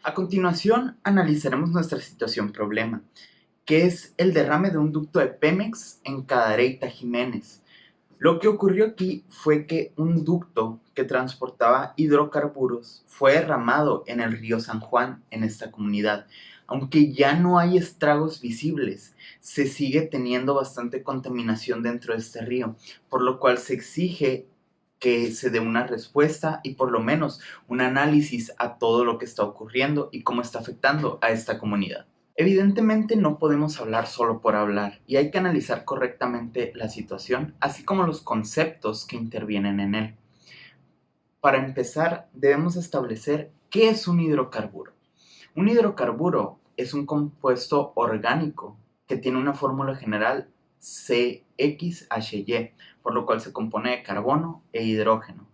A continuación, analizaremos nuestra situación problema, que es el derrame de un ducto de Pemex en Cadereyta, Jiménez. Lo que ocurrió aquí fue que un ducto que transportaba hidrocarburos fue derramado en el río San Juan en esta comunidad. Aunque ya no hay estragos visibles, se sigue teniendo bastante contaminación dentro de este río, por lo cual se exige que se dé una respuesta y por lo menos un análisis a todo lo que está ocurriendo y cómo está afectando a esta comunidad. Evidentemente no podemos hablar solo por hablar y hay que analizar correctamente la situación, así como los conceptos que intervienen en él. Para empezar, debemos establecer qué es un hidrocarburo. Un hidrocarburo es un compuesto orgánico que tiene una fórmula general CXHY, por lo cual se compone de carbono e hidrógeno.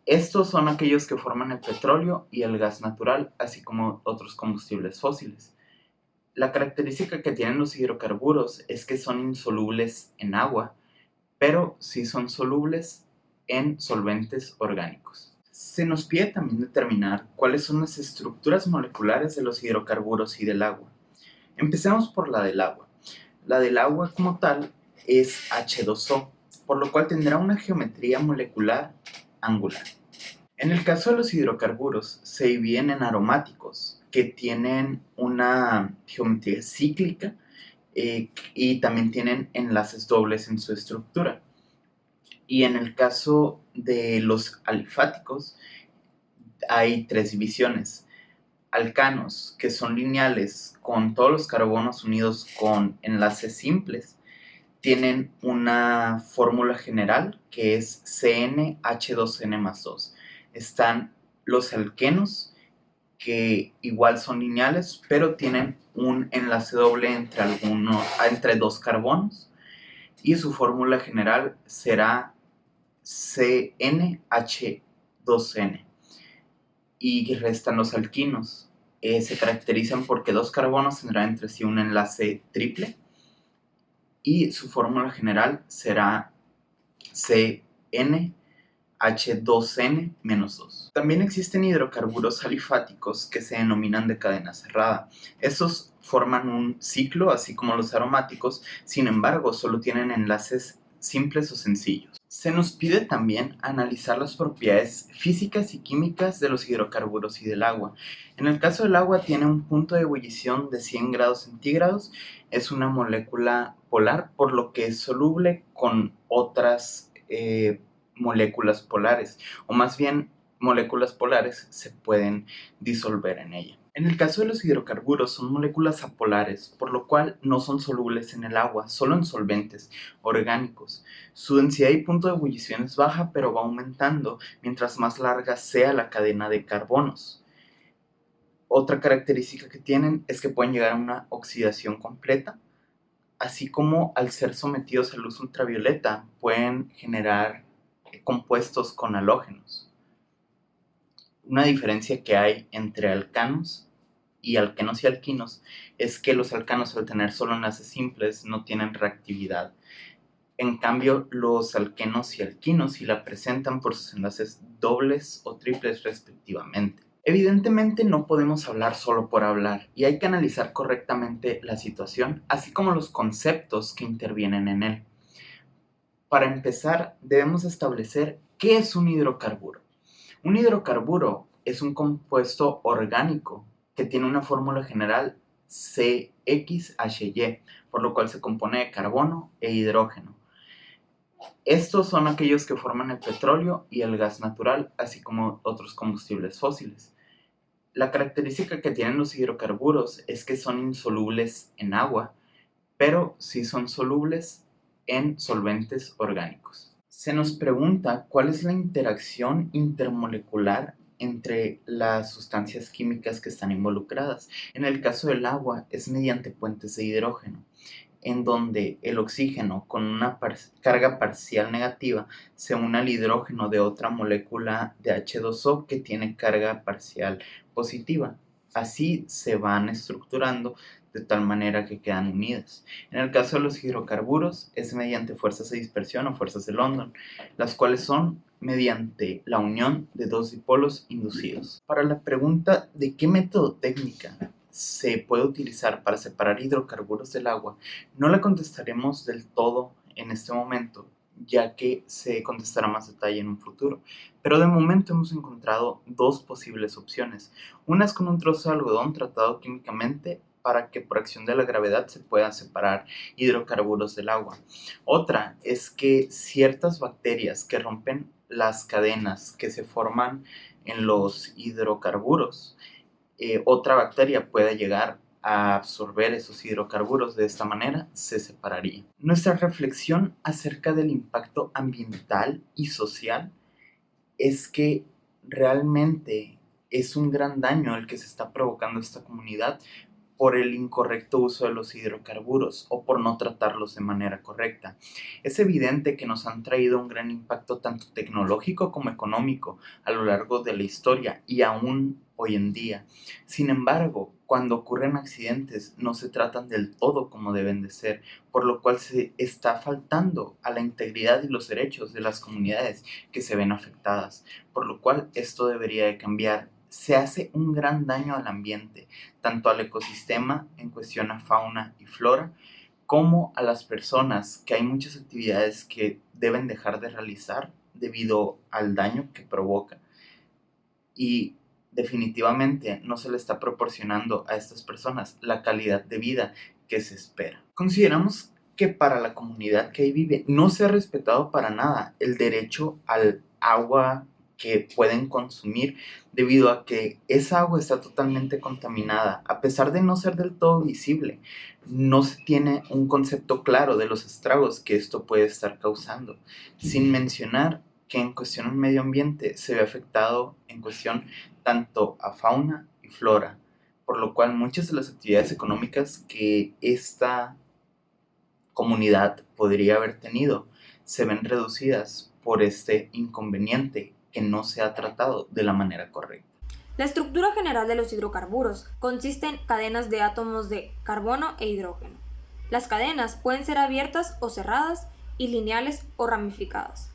Estos son aquellos que forman el petróleo y el gas natural, así como otros combustibles fósiles. La característica que tienen los hidrocarburos es que son insolubles en agua, pero sí son solubles en solventes orgánicos. Se nos pide también determinar cuáles son las estructuras moleculares de los hidrocarburos y del agua. Empecemos por la del agua. La del agua como tal es H2O, por lo cual tendrá una geometría molecular angular. En el caso de los hidrocarburos, se dividen en aromáticos, que tienen una geometría cíclica y también tienen enlaces dobles en su estructura. Y en el caso de los alifáticos, hay tres divisiones. Alcanos, que son lineales con todos los carbonos unidos con enlaces simples, tienen una fórmula general que es CnH2n más 2. Están los alquenos, que igual son lineales, pero tienen un enlace doble entre dos carbonos, y su fórmula general será CnH2n. Y restan los alquinos. Se caracterizan porque dos carbonos tendrán entre sí un enlace triple, y su fórmula general será CnH2n-2. También existen hidrocarburos alifáticos que se denominan de cadena cerrada. Estos forman un ciclo, así como los aromáticos, sin embargo, solo tienen enlaces simples o sencillos. Se nos pide también analizar las propiedades físicas y químicas de los hidrocarburos y del agua. En el caso del agua tiene un punto de ebullición de 100 grados centígrados, es una molécula polar, por lo que es soluble con otras moléculas polares, o más bien moléculas polares se pueden disolver en ella. En el caso de los hidrocarburos son moléculas apolares, por lo cual no son solubles en el agua, solo en solventes orgánicos. Su densidad y punto de ebullición es baja, pero va aumentando mientras más larga sea la cadena de carbonos. Otra característica que tienen es que pueden llegar a una oxidación completa, así como al ser sometidos a luz ultravioleta pueden generar compuestos con halógenos. Una diferencia que hay entre alcanos y alquinos es que los alcanos, al tener solo enlaces simples, no tienen reactividad. En cambio, los alquenos y alquinos sí la presentan por sus enlaces dobles o triples respectivamente. Evidentemente no podemos hablar solo por hablar y hay que analizar correctamente la situación, así como los conceptos que intervienen en él. Para empezar, debemos establecer qué es un hidrocarburo. Un hidrocarburo es un compuesto orgánico que tiene una fórmula general CXHY, por lo cual se compone de carbono e hidrógeno. Estos son aquellos que forman el petróleo y el gas natural, así como otros combustibles fósiles. La característica que tienen los hidrocarburos es que son insolubles en agua, pero sí son solubles en solventes orgánicos. Se nos pregunta cuál es la interacción intermolecular entre las sustancias químicas que están involucradas. En el caso del agua es mediante puentes de hidrógeno, en donde el oxígeno con una carga parcial negativa se une al hidrógeno de otra molécula de H2O que tiene carga parcial positiva. Así se van estructurando de tal manera que quedan unidas. En el caso de los hidrocarburos es mediante fuerzas de dispersión o fuerzas de London, las cuales son mediante la unión de dos dipolos inducidos. Para la pregunta de qué método técnica se puede utilizar para separar hidrocarburos del agua, no la contestaremos del todo en este momento, ya que se contestará más detalle en un futuro. Pero de momento hemos encontrado dos posibles opciones. Una es con un trozo de algodón tratado químicamente para que por acción de la gravedad se puedan separar hidrocarburos del agua. Otra es que ciertas bacterias que rompen las cadenas que se forman en los hidrocarburos, otra bacteria pueda llegar a absorber esos hidrocarburos. De esta manera se separaría. Nuestra reflexión acerca del impacto ambiental y social es que realmente es un gran daño el que se está provocando a esta comunidad por el incorrecto uso de los hidrocarburos o por no tratarlos de manera correcta. Es evidente que nos han traído un gran impacto tanto tecnológico como económico a lo largo de la historia y aún hoy en día. Sin embargo, cuando ocurren accidentes no se tratan del todo como deben de ser, por lo cual se está faltando a la integridad y los derechos de las comunidades que se ven afectadas, por lo cual esto debería de cambiar. Se hace un gran daño al ambiente, tanto al ecosistema en cuestión a fauna y flora, como a las personas, que hay muchas actividades que deben dejar de realizar debido al daño que provoca. Y definitivamente no se le está proporcionando a estas personas la calidad de vida que se espera. Consideramos que para la comunidad que ahí vive no se ha respetado para nada el derecho al agua que pueden consumir, debido a que esa agua está totalmente contaminada. A pesar de no ser del todo visible, no se tiene un concepto claro de los estragos que esto puede estar causando, sin mencionar que en cuestión al medio ambiente se ve afectado en cuestión tanto a fauna y flora, por lo cual muchas de las actividades económicas que esta comunidad podría haber tenido se ven reducidas por este inconveniente que no se ha tratado de la manera correcta. La estructura general de los hidrocarburos consiste en cadenas de átomos de carbono e hidrógeno. Las cadenas pueden ser abiertas o cerradas y lineales o ramificadas.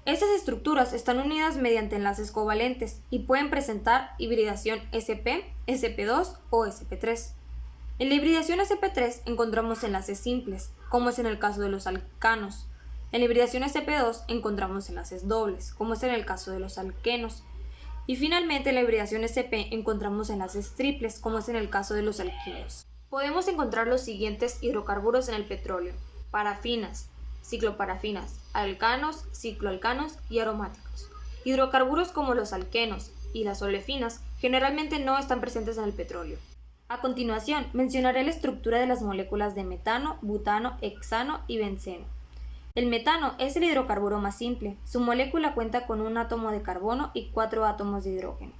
Estas estructuras están unidas mediante enlaces covalentes y pueden presentar hibridación sp, sp2 o sp3. En la hibridación sp3 encontramos enlaces simples, como es en el caso de los alcanos. En la hibridación sp2 encontramos enlaces dobles, como es en el caso de los alquenos. Y finalmente en la hibridación sp encontramos enlaces triples, como es en el caso de los alquilos. Podemos encontrar los siguientes hidrocarburos en el petróleo: parafinas, cicloparafinas, alcanos, cicloalcanos y aromáticos. Hidrocarburos como los alquenos y las olefinas generalmente no están presentes en el petróleo. A continuación, mencionaré la estructura de las moléculas de metano, butano, hexano y benceno. El metano es el hidrocarburo más simple. Su molécula cuenta con un átomo de carbono y 4 átomos de hidrógeno.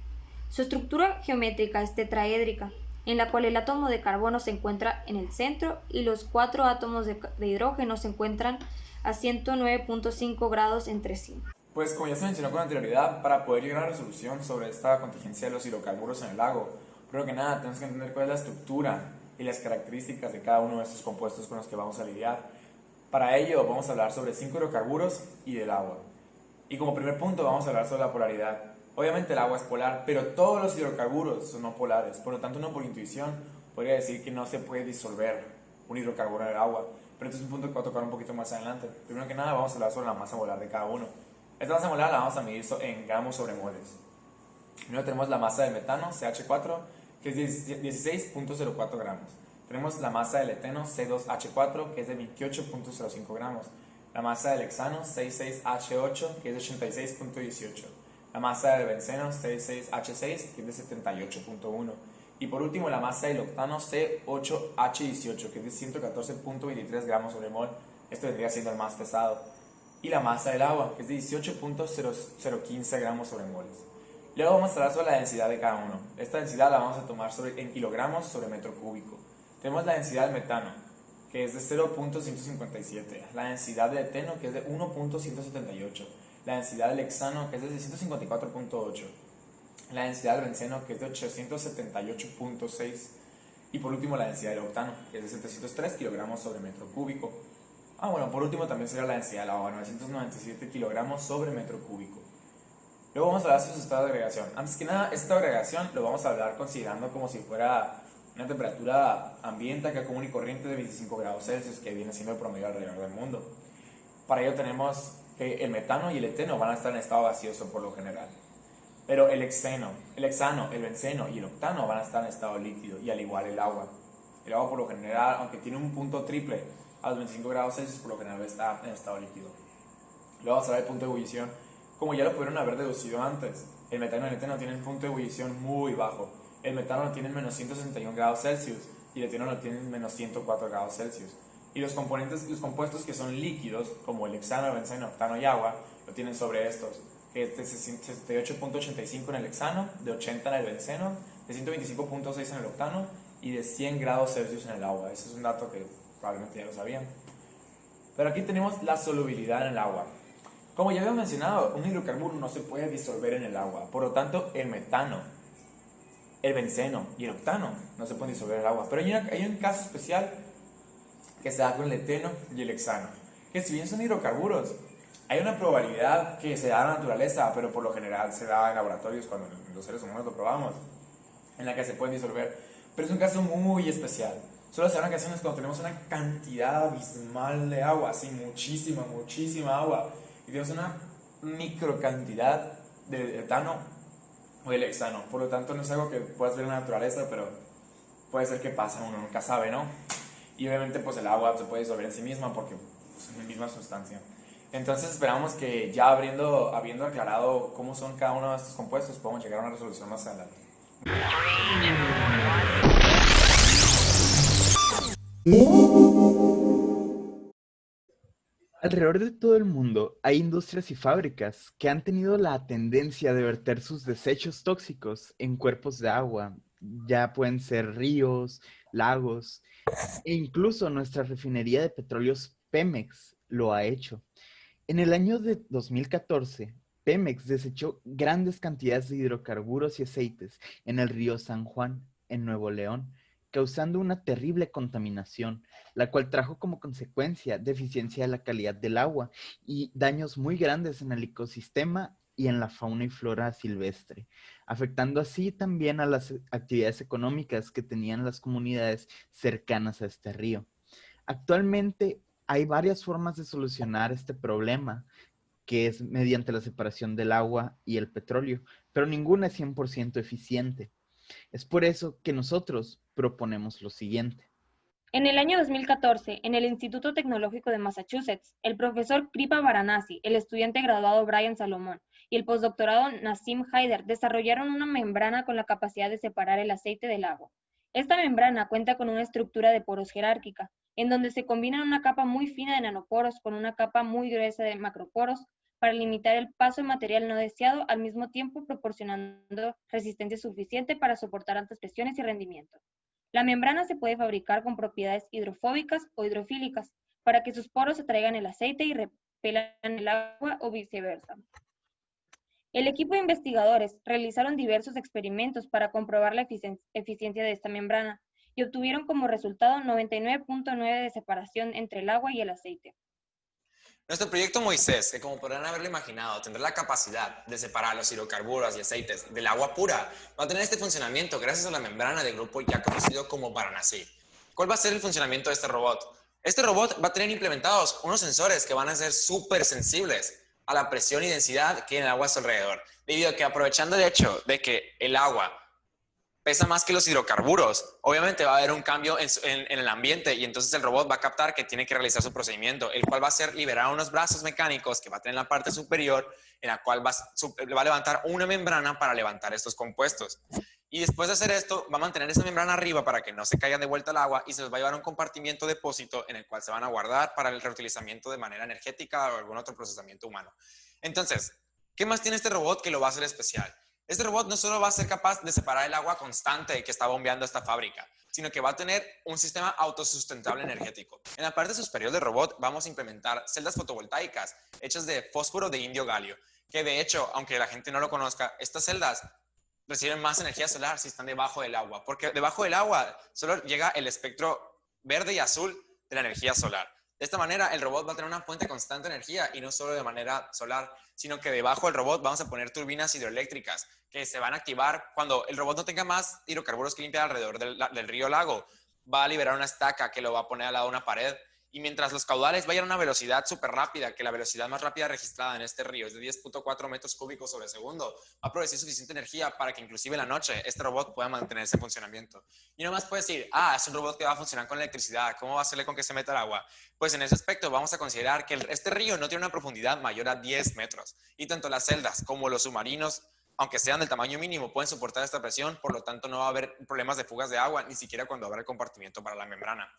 Su estructura geométrica es tetraédrica, en la cual el átomo de carbono se encuentra en el centro y los 4 átomos de hidrógeno se encuentran a 109.5 grados entre sí. Pues como ya se mencionó con anterioridad, para poder llegar a una resolución sobre esta contingencia de los hidrocarburos en el lago, primero que nada tenemos que entender cuál es la estructura y las características de cada uno de estos compuestos con los que vamos a lidiar. Para ello vamos a hablar sobre 5 hidrocarburos y del agua. Y como primer punto vamos a hablar sobre la polaridad. Obviamente el agua es polar, pero todos los hidrocarburos son no polares. Por lo tanto, uno por intuición podría decir que no se puede disolver un hidrocarburo en el agua. Pero este es un punto que va a tocar un poquito más adelante. Primero que nada vamos a hablar sobre la masa molar de cada uno. Esta masa molar la vamos a medir en gramos sobre moles. Primero tenemos la masa del metano, CH4, que es 16.04 gramos. Tenemos la masa del eteno, C2H4, que es de 28.05 gramos. La masa del hexano, 66H8, que es de 86.18. La masa del benceno, 66H6, que es de 78.1. Y por último, la masa del octano, C8H18, que es de 114.23 gramos sobre mol. Esto vendría siendo el más pesado. Y la masa del agua, que es de 18.0015 gramos sobre moles. Luego vamos a hablar sobre la densidad de cada uno. Esta densidad la vamos a tomar en kilogramos sobre metro cúbico. Tenemos la densidad del metano, que es de 0.157. La densidad del eteno, que es de 1.178. La densidad del hexano, que es de 154.8. La densidad del benceno, que es de 878.6. Y por último, la densidad del octano, que es de 703 kilogramos sobre metro cúbico. Por último también sería la densidad del agua, 997 kilogramos sobre metro cúbico. Luego vamos a hablar sobre su estado de agregación. Antes que nada, este estado de agregación lo vamos a hablar considerando como si fuera una temperatura ambiente acá común y corriente de 25 grados Celsius, que viene siendo el promedio alrededor del mundo. Para ello tenemos que el metano y el eteno van a estar en estado gaseoso por lo general. Pero el hexano, el benceno y el octano van a estar en estado líquido, y al igual el agua. El agua por lo general, aunque tiene un punto triple a los 25 grados Celsius, por lo general está en estado líquido. Luego vamos a ver el punto de ebullición. Como ya lo pudieron haber deducido antes, el metano y el eteno tienen un punto de ebullición muy bajo. El metano lo tiene en menos 161 grados Celsius y el eteno lo tiene en menos 104 grados Celsius. Y los compuestos que son líquidos, como el hexano, el benceno, octano y agua, lo tienen sobre estos, que es de 68.85 en el hexano, de 80 en el benceno, de 125.6 en el octano y de 100 grados Celsius en el agua. Ese es un dato que probablemente ya lo sabían. Pero aquí tenemos la solubilidad en el agua. Como ya había mencionado, un hidrocarburo no se puede disolver en el agua. Por lo tanto, el metano, el benceno y el octano no se pueden disolver en el agua. Pero hay un caso especial que se da con el eteno y el hexano, que si bien son hidrocarburos, hay una probabilidad que se da en la naturaleza, pero por lo general se da en laboratorios cuando los seres humanos lo probamos, en la que se pueden disolver. Pero es un caso muy especial. Solo se dan ocasiones cuando tenemos una cantidad abismal de agua, así muchísima agua, y tenemos una microcantidad de etano o el hexano. Por lo tanto, no es algo que puedas ver en la naturaleza, pero puede ser que pase, uno nunca sabe, ¿no? Y obviamente pues el agua se puede disolver en sí misma porque es la misma sustancia. Entonces esperamos que ya habiendo aclarado cómo son cada uno de estos compuestos, podamos llegar a una resolución más adelante. Alrededor de todo el mundo hay industrias y fábricas que han tenido la tendencia de verter sus desechos tóxicos en cuerpos de agua, ya pueden ser ríos, lagos, e incluso nuestra refinería de petróleos Pemex lo ha hecho. En el año de 2014, Pemex desechó grandes cantidades de hidrocarburos y aceites en el río San Juan, en Nuevo León, causando una terrible contaminación, la cual trajo como consecuencia deficiencia de la calidad del agua y daños muy grandes en el ecosistema y en la fauna y flora silvestre, afectando así también a las actividades económicas que tenían las comunidades cercanas a este río. Actualmente hay varias formas de solucionar este problema, que es mediante la separación del agua y el petróleo, pero ninguna es 100% eficiente. Es por eso que nosotros proponemos lo siguiente. En el año 2014, en el Instituto Tecnológico de Massachusetts, el profesor Kripa Varanasi, el estudiante graduado Brian Salomón y el postdoctorado Nassim Haider desarrollaron una membrana con la capacidad de separar el aceite del agua. Esta membrana cuenta con una estructura de poros jerárquica, en donde se combinan una capa muy fina de nanoporos con una capa muy gruesa de macroporos para limitar el paso de material no deseado, al mismo tiempo proporcionando resistencia suficiente para soportar altas presiones y rendimiento. La membrana se puede fabricar con propiedades hidrofóbicas o hidrofílicas, para que sus poros atraigan el aceite y repelan el agua o viceversa. El equipo de investigadores realizaron diversos experimentos para comprobar la eficiencia de esta membrana y obtuvieron como resultado 99.9 de separación entre el agua y el aceite. Nuestro proyecto Moisés, que como podrán haberlo imaginado, tendrá la capacidad de separar los hidrocarburos y aceites del agua pura, va a tener este funcionamiento gracias a la membrana del grupo ya conocido como Varanasi. ¿Cuál va a ser el funcionamiento de este robot? Este robot va a tener implementados unos sensores que van a ser súper sensibles a la presión y densidad que hay en el agua a su alrededor, debido a que aprovechando el hecho de que el agua pesa más que los hidrocarburos, obviamente va a haber un cambio en el ambiente y entonces el robot va a captar que tiene que realizar su procedimiento, el cual va a ser liberar unos brazos mecánicos que va a tener en la parte superior, en la cual va a levantar una membrana para levantar estos compuestos. Y después de hacer esto, va a mantener esa membrana arriba para que no se caigan de vuelta al agua y se los va a llevar a un compartimiento depósito en el cual se van a guardar para el reutilizamiento de manera energética o algún otro procesamiento humano. Entonces, ¿qué más tiene este robot que lo va a hacer especial? Este robot no solo va a ser capaz de separar el agua constante que está bombeando esta fábrica, sino que va a tener un sistema autosustentable energético. En la parte superior del robot vamos a implementar celdas fotovoltaicas hechas de fósforo de indio galio, que de hecho, aunque la gente no lo conozca, estas celdas reciben más energía solar si están debajo del agua, porque debajo del agua solo llega el espectro verde y azul de la energía solar. De esta manera, el robot va a tener una fuente constante de energía y no solo de manera solar, sino que debajo del robot vamos a poner turbinas hidroeléctricas que se van a activar cuando el robot no tenga más hidrocarburos que limpiar alrededor del río o lago. Va a liberar una estaca que lo va a poner al lado de una pared. Y mientras los caudales vayan a una velocidad súper rápida, que la velocidad más rápida registrada en este río es de 10.4 metros cúbicos sobre segundo, va a producir suficiente energía para que inclusive en la noche este robot pueda mantenerse en funcionamiento. Y no más puedes decir, es un robot que va a funcionar con electricidad, ¿cómo va a hacerle con que se meta el agua? Pues en ese aspecto vamos a considerar que este río no tiene una profundidad mayor a 10 metros. Y tanto las celdas como los submarinos, aunque sean del tamaño mínimo, pueden soportar esta presión, por lo tanto no va a haber problemas de fugas de agua, ni siquiera cuando habrá el compartimiento para la membrana.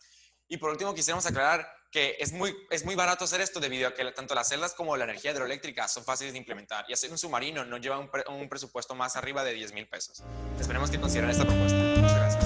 Y por último, quisiéramos aclarar que es muy barato hacer esto debido a que tanto las celdas como la energía hidroeléctrica son fáciles de implementar y hacer un submarino no lleva un presupuesto más arriba de 10,000 pesos. Esperemos que consideren esta propuesta. Muchas gracias.